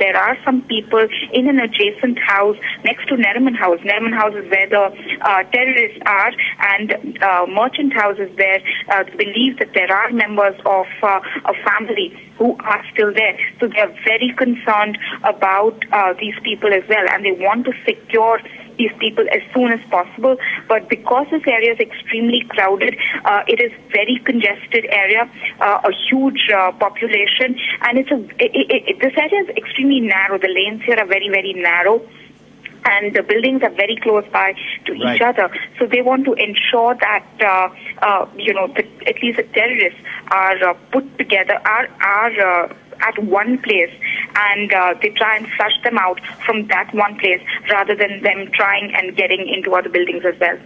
there are some people in an adjacent house next to Neriman House. Neriman House is where the terrorists are, and Merchant House is where believes that there are members of a family who are still there. So they are very concerned about these people as well, and they want to secure these people as soon as possible. But because this area is extremely crowded, it is very congested area, a huge population, and this area is extremely narrow. The lanes here are very, very narrow, and the buildings are very close by to each other. So they want to ensure that at least the terrorists are put together, are at one place, and they try and flush them out from that one place rather than them trying and getting into other buildings as well.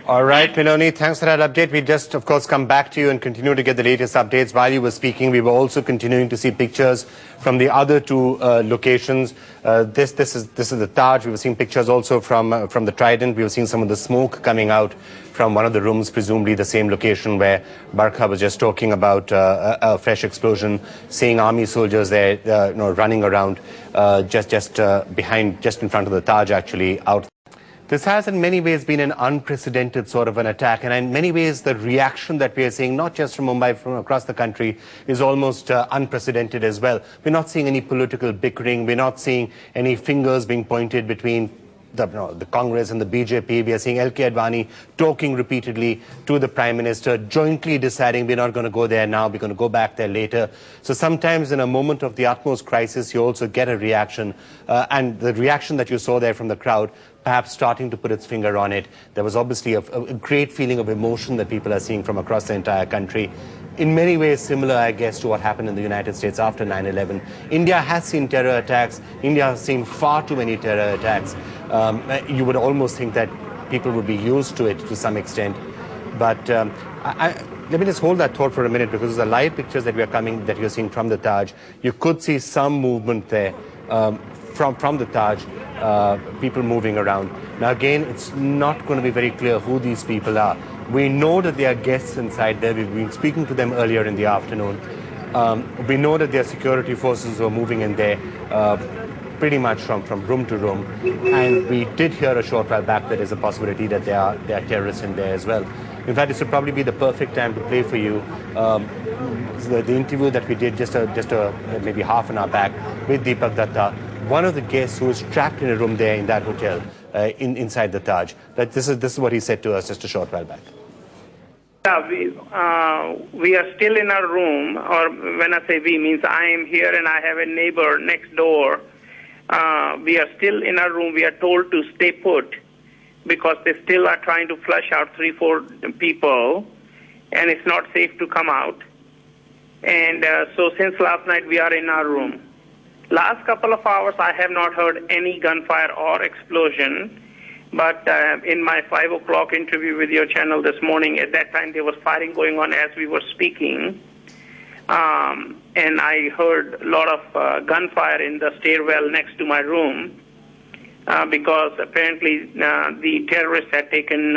All right, Miloni, thanks for that update. We just, of course, come back to you and continue to get the latest updates. While you were speaking, we were also continuing to see pictures from the other two locations. This is the Taj. We were seeing pictures also from the Trident. We were seeing some of the smoke coming out from one of the rooms, presumably the same location where Barkha was just talking about a fresh explosion, seeing army soldiers there, running around just in front of the Taj, actually, out. This has in many ways been an unprecedented sort of an attack, and in many ways the reaction that we are seeing, not just from Mumbai, from across the country, is almost unprecedented as well. We're not seeing any political bickering, we're not seeing any fingers being pointed between the Congress and the BJP. We are seeing L.K. Advani talking repeatedly to the Prime Minister, jointly deciding we're not going to go there now, we're going to go back there later. So sometimes in a moment of the utmost crisis, you also get a reaction, and the reaction that you saw there from the crowd, perhaps starting to put its finger on it. There was obviously a great feeling of emotion that people are seeing from across the entire country. In many ways similar, I guess, to what happened in the United States after 9/11. India has seen terror attacks. India has seen far too many terror attacks. You would almost think that people would be used to it to some extent. But let me just hold that thought for a minute, because the live pictures that you're seeing from the Taj, you could see some movement there from the Taj. People moving around. Now again, it's not going to be very clear who these people are. We know that there are guests inside there. We've been speaking to them earlier in the afternoon. We know that there are security forces who are moving in there pretty much from room to room. And we did hear a short while back that there's a possibility that there are terrorists in there as well. In fact, this would probably be the perfect time to play for you the interview that we did just maybe half an hour back with Deepak Datta, one of the guests who was trapped in a room there in that hotel, inside the Taj. This is what he said to us just a short while back. Yeah, we are still in our room, or when I say we, means I am here and I have a neighbor next door. We are still in our room. We are told to stay put because they still are trying to flush out 3-4 people, and it's not safe to come out. And so since last night, we are in our room. Last couple of hours, I have not heard any gunfire or explosion, but in my 5 o'clock interview with your channel this morning, at that time there was firing going on as we were speaking, and I heard a lot of gunfire in the stairwell next to my room, because apparently the terrorists had taken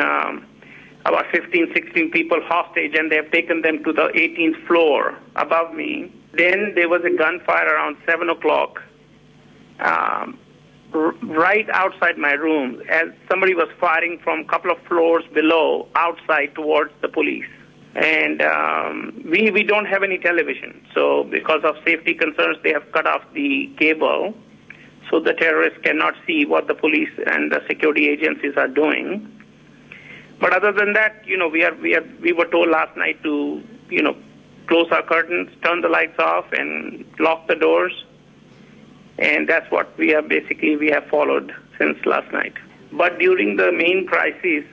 about 15, 16 people hostage, and they have taken them to the 18th floor above me. Then there was a gunfire around 7 o'clock right outside my room, as somebody was firing from a couple of floors below outside towards the police. And we don't have any television. So because of safety concerns, they have cut off the cable, so the terrorists cannot see what the police and the security agencies are doing. But other than that, we were told last night to, close our curtains, turn the lights off, and lock the doors. And that's what we have followed since last night. But during the main crisis,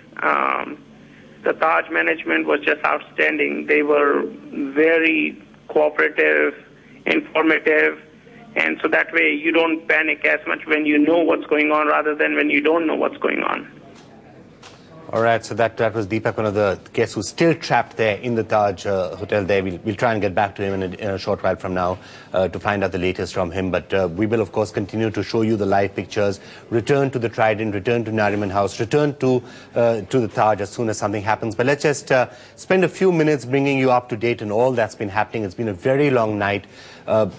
the Taj management was just outstanding. They were very cooperative, informative, and so that way you don't panic as much when you know what's going on rather than when you don't know what's going on. All right, so that was Deepak, one of the guests who's still trapped there in the Taj hotel there. We'll try and get back to him in a short while from now to find out the latest from him. But we will, of course, continue to show you the live pictures, return to the Trident, return to Nariman House, return to the Taj as soon as something happens. But let's just spend a few minutes bringing you up to date on all that's been happening. It's been a very long night.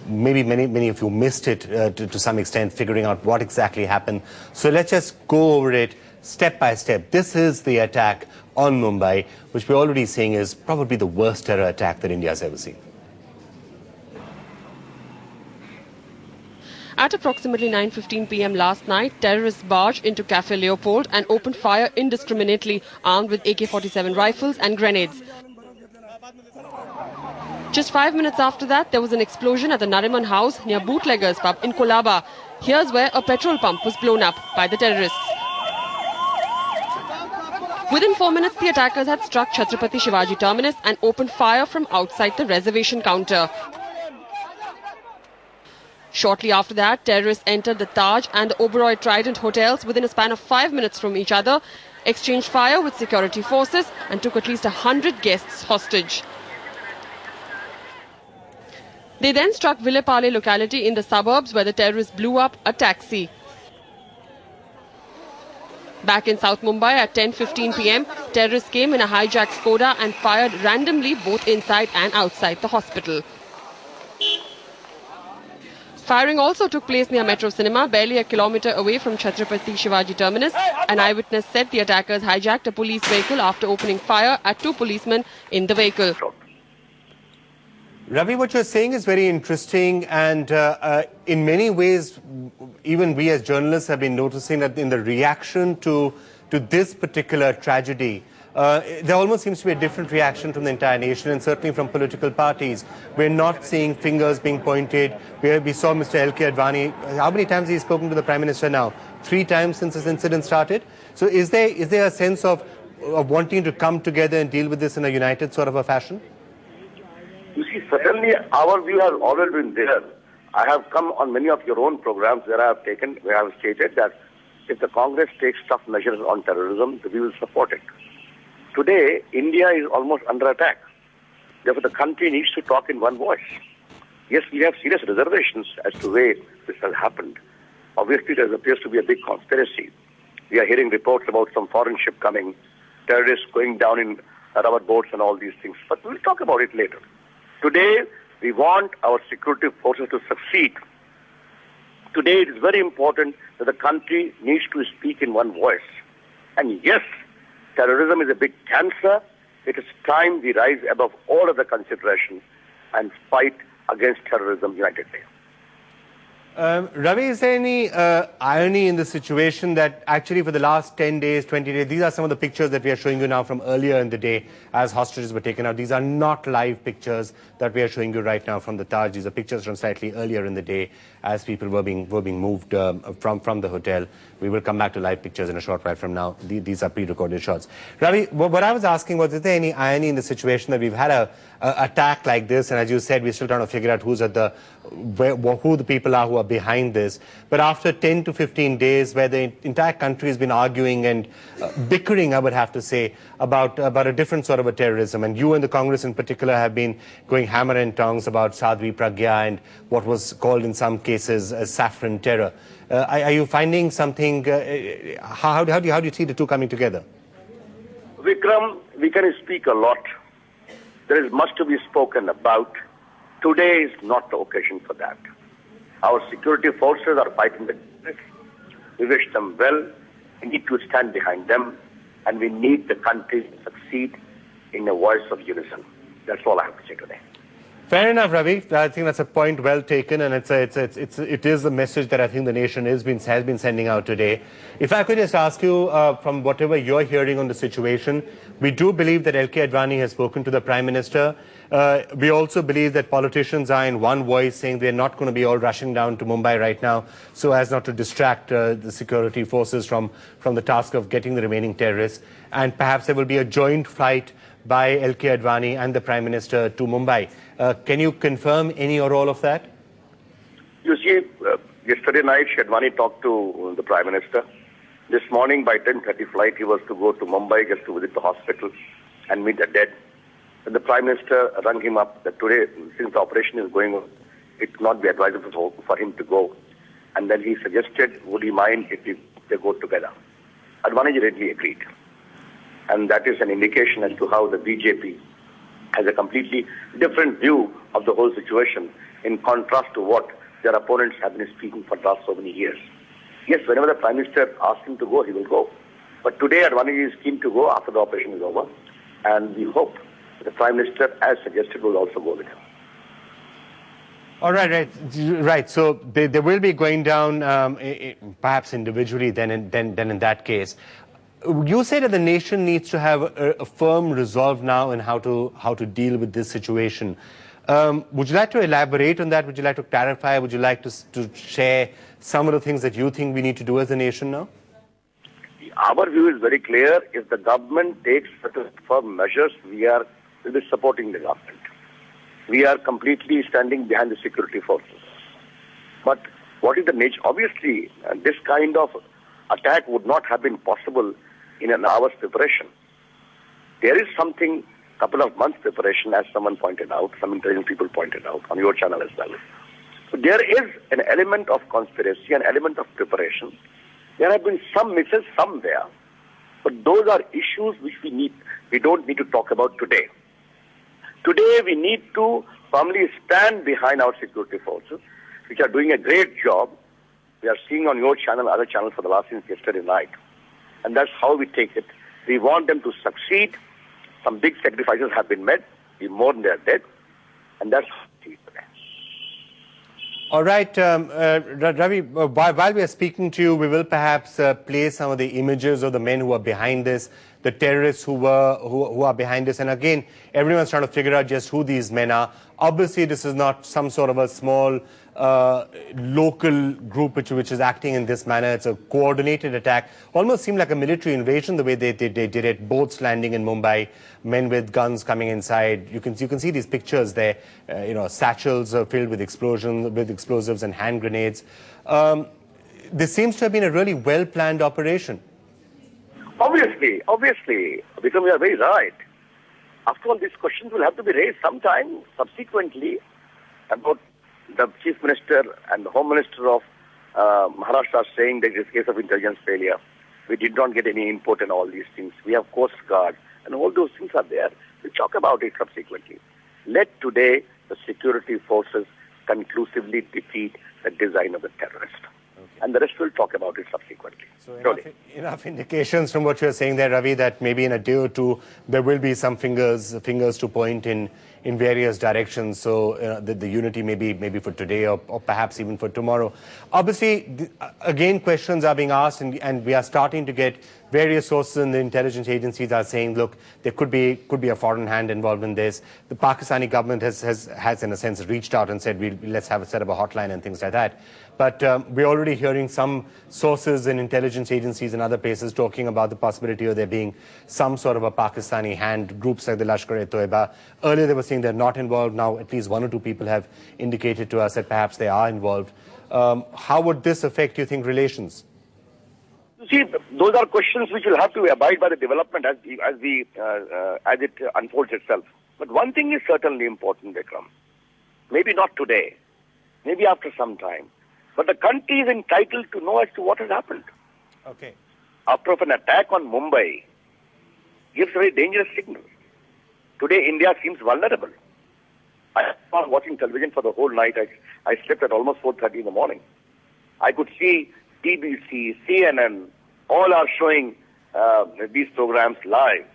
Maybe many of you missed it to some extent, figuring out what exactly happened. So let's just go over it step by step. This is the attack on Mumbai, which we're already saying is probably the worst terror attack that India has ever seen. At approximately 9:15 p.m. last night, terrorists barged into Cafe Leopold and opened fire indiscriminately, armed with AK-47 rifles and grenades. Just 5 minutes after that, there was an explosion at the Nariman House near Bootleggers Pub in Kolaba. Here's where a petrol pump was blown up by the terrorists. Within 4 minutes, the attackers had struck Chhatrapati Shivaji Terminus and opened fire from outside the reservation counter. Shortly after that, terrorists entered the Taj and the Oberoi Trident hotels within a span of 5 minutes from each other, exchanged fire with security forces and took at least 100 guests hostage. They then struck Villepale locality in the suburbs where the terrorists blew up a taxi. Back in South Mumbai at 10:15 p.m., terrorists came in a hijacked Skoda and fired randomly both inside and outside the hospital. Firing also took place near Metro Cinema, barely a kilometre away from Chhatrapati Shivaji Terminus. An eyewitness said the attackers hijacked a police vehicle after opening fire at 2 policemen in the vehicle. Ravi, what you're saying is very interesting, and in many ways, even we as journalists have been noticing that in the reaction to this particular tragedy, there almost seems to be a different reaction from the entire nation, and certainly from political parties. We're not seeing fingers being pointed. We saw Mr. L.K. Advani. How many times has he spoken to the Prime Minister now? 3 times since this incident started. So is there a sense of wanting to come together and deal with this in a united sort of a fashion? You see, certainly our view has always been there. I have come on many of your own programs where I have stated that if the Congress takes tough measures on terrorism, we will support it. Today, India is almost under attack. Therefore, the country needs to talk in one voice. Yes, we have serious reservations as to where this has happened. Obviously, there appears to be a big conspiracy. We are hearing reports about some foreign ship coming, terrorists going down in rubber boats and all these things. But we'll talk about it later. Today, we want our security forces to succeed. Today, it is very important that the country needs to speak in one voice. And yes, terrorism is a big cancer. It is time we rise above all other considerations and fight against terrorism unitedly. Ravi, is there any irony in the situation that actually for the last 10 days, 20 days, these are some of the pictures that we are showing you now from earlier in the day as hostages were taken out. These are not live pictures that we are showing you right now from the Taj. These are pictures from slightly earlier in the day as people were being moved from the hotel. We will come back to live pictures in a short while from now. These are pre-recorded shots. Ravi, what I was asking was, is there any irony in the situation that we've had a attack like this, and as you said, we're still trying to figure out who the people are who are behind this. But after 10 to 15 days where the entire country has been arguing and bickering, I would have to say, about a different sort of a terrorism, and you and the Congress in particular have been going hammer and tongs about Sadhvi Pragya and what was called in some cases as saffron terror. Are you finding something, how do you see the two coming together? Vikram, we can speak a lot. There is much to be spoken about. Today is not the occasion for that. Our security forces are fighting the terrorists. We wish them well. We need to stand behind them, and we need the country to succeed in a voice of unison. That's all I have to say today. Fair enough, Ravi. I think that's a point well taken, and it is a message that I think the nation has been sending out today. If I could just ask you, from whatever you're hearing on the situation, we do believe that L.K. Advani has spoken to the Prime Minister. We also believe that politicians are in one voice saying they're not going to be all rushing down to Mumbai right now so as not to distract the security forces from the task of getting the remaining terrorists. And perhaps there will be a joint flight by L.K. Advani and the Prime Minister to Mumbai. Can you confirm any or all of that? You see, yesterday night, Advani talked to the Prime Minister. This morning by 10:30 flight, he was to go to Mumbai just to visit the hospital and meet the dead. And the Prime Minister rang him up that today, since the operation is going on, it would not be advisable for him to go. And then he suggested, would he mind if they go together? Advaniji readily agreed. And that is an indication as to how the BJP has a completely different view of the whole situation in contrast to what their opponents have been speaking for the last so many years. Yes, whenever the Prime Minister asks him to go, he will go. But today, Advaniji is keen to go after the operation is over. And we hope the Prime Minister, as suggested, will also go with him. All right. So they will be going down, perhaps individually. Then in that case, you say that the nation needs to have a firm resolve now in how to deal with this situation. Would you like to elaborate on that? Would you like to clarify? Would you like to share some of the things that you think we need to do as a nation now? Our view is very clear. If the government takes certain firm measures, we will be supporting the government. We are completely standing behind the security forces. But what is the nature? Obviously, this kind of attack would not have been possible in an hour's preparation. There is something, couple of months preparation, as someone pointed out, some intelligent people pointed out on your channel as well. So there is an element of conspiracy, an element of preparation. There have been some misses somewhere, but those are issues which we don't need to talk about today. Today we need to firmly stand behind our security forces, which are doing a great job. We are seeing on your channel, other channels for the last since yesterday night. And that's how we take it. We want them to succeed. Some big sacrifices have been made. We mourn their death. And that's how we see it today. All right, Ravi, while we are speaking to you, we will perhaps play some of the images of the men who are behind this, the terrorists who are behind this. And again, everyone's trying to figure out just who these men are. Obviously, this is not some sort of a small local group which is acting in this manner. It's a coordinated attack. Almost seemed like a military invasion the way they did it. Boats landing in Mumbai, men with guns coming inside. You can see these pictures there. Satchels filled with explosives and hand grenades. This seems to have been a really well-planned operation. Obviously, because we are very right. After all, these questions will have to be raised sometime subsequently about the Chief Minister and the Home Minister of Maharashtra saying that it's a case of intelligence failure. We did not get any input in all these things. We have Coast Guard, and all those things are there. We'll talk about it subsequently. Let today the security forces conclusively defeat the design of the terrorist. Okay. And the rest will talk about it subsequently. So enough indications from what you're saying there, Ravi, that maybe in a day or two there will be some fingers to point in various directions. So the unity maybe for today or perhaps even for tomorrow. Obviously, again, questions are being asked, and we are starting to get various sources in the intelligence agencies are saying, look, there could be a foreign hand involved in this. The Pakistani government has in a sense reached out and said, let's set up a hotline and things like that. But we're already hearing some sources in intelligence agencies and other places talking about the possibility of there being some sort of a Pakistani hand, groups like the Lashkar-e-Toiba. Earlier they were saying they're not involved. Now at least one or two people have indicated to us that perhaps they are involved. How would this affect, you think, relations? You see, those are questions which will have to abide by the development as it unfolds itself. But one thing is certainly important, Vikram. Maybe not today, maybe after some time. But the country is entitled to know as to what has happened. Okay. After an attack on Mumbai gives a very dangerous signal. Today, India seems vulnerable. I was watching television for the whole night. I slept at almost 4:30 in the morning. I could see BBC, CNN, all are showing these programs live.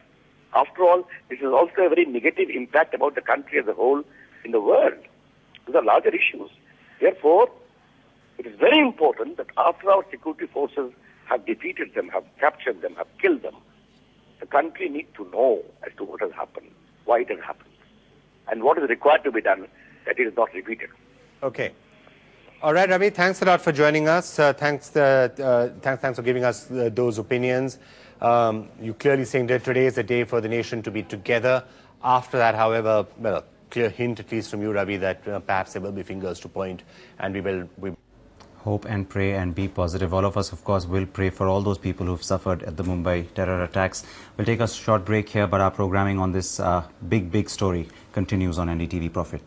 After all, this is also a very negative impact about the country as a whole in the world. These are larger issues. Therefore, it is very important that after our security forces have defeated them, have captured them, have killed them, the country needs to know as to what has happened, why it has happened, and what is required to be done that it is not repeated. Okay. All right, Ravi, thanks a lot for joining us. Thanks for giving us those opinions. You're clearly saying that today is the day for the nation to be together. After that, however, well, clear hint, at least from you, Ravi, that perhaps there will be fingers to point, and we will... Hope and pray and be positive. All of us, of course, will pray for all those people who've suffered at the Mumbai terror attacks. We'll take a short break here, but our programming on this big story continues on NDTV Profit.